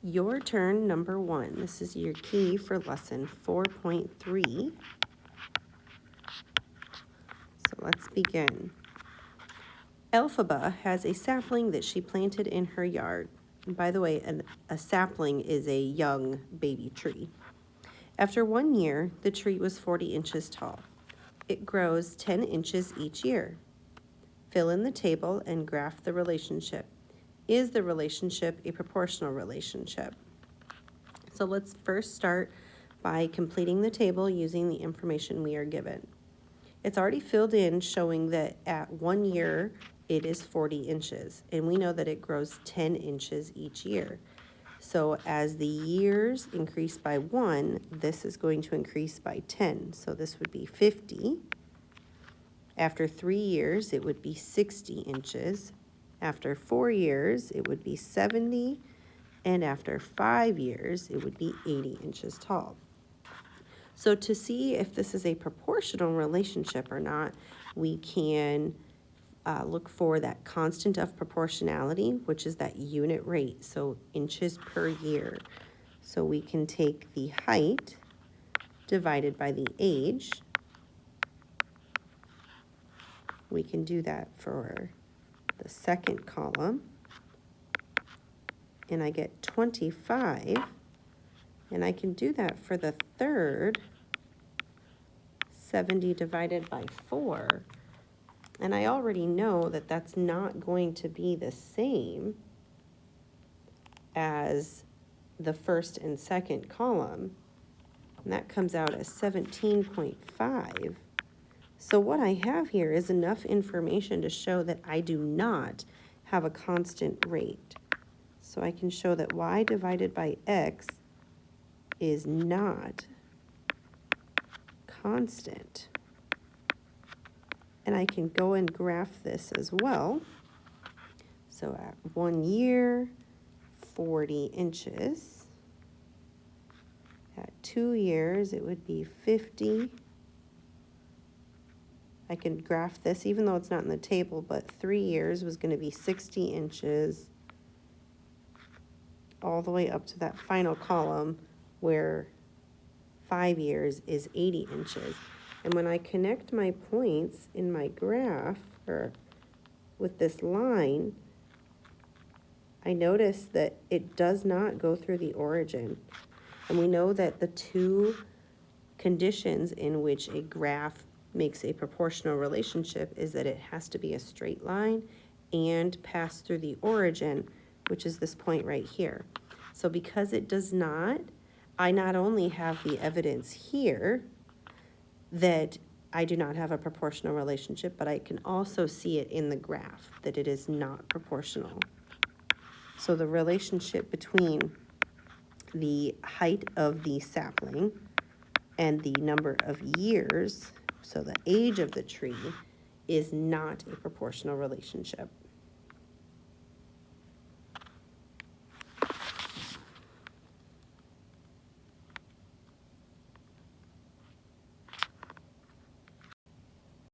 Your turn, number 1. This is your key for lesson 4.3. So let's begin. Elphaba has a sapling that she planted in her yard. And by the way, a sapling is a young baby tree. After 1 year, the tree was 40 inches tall. It grows 10 inches each year. Fill in the table and graph the relationship. Is the relationship a proportional relationship? So let's first start by completing the table using the information we are given. It's already filled in, showing that at 1 year it is 40 inches, and we know that it grows 10 inches each year. So as the years increase by 1, this is going to increase by 10. So this would be 50. After 3 years, it would be 60 inches. After 4 years, it would be 70. And after 5 years, it would be 80 inches tall. So to see if this is a proportional relationship or not, we can look for that constant of proportionality, which is that unit rate, so inches per year. So we can take the height divided by the age. We can do that for the second column. And I get 25. And I can do that for the third, 70 divided by 4. And I already know that that's not going to be the same as the first and second column. And that comes out as 17.5. So what I have here is enough information to show that I do not have a constant rate. So I can show that y divided by x is not constant. And I can go and graph this as well. So at 1 year, 40 inches. At 2 years, it would be 50. I can graph this, even though it's not in the table, but 3 years was going to be 60 inches, all the way up to that final column where 5 years is 80 inches. And when I connect my points in my graph, or with this line, I notice that it does not go through the origin. And we know that the two conditions in which a graph makes a proportional relationship is that it has to be a straight line and pass through the origin, which is this point right here. So because it does not, I not only have the evidence here that I do not have a proportional relationship, but I can also see it in the graph that it is not proportional. So the relationship between the height of the sapling and the number of years, so the age of the tree, is not a proportional relationship.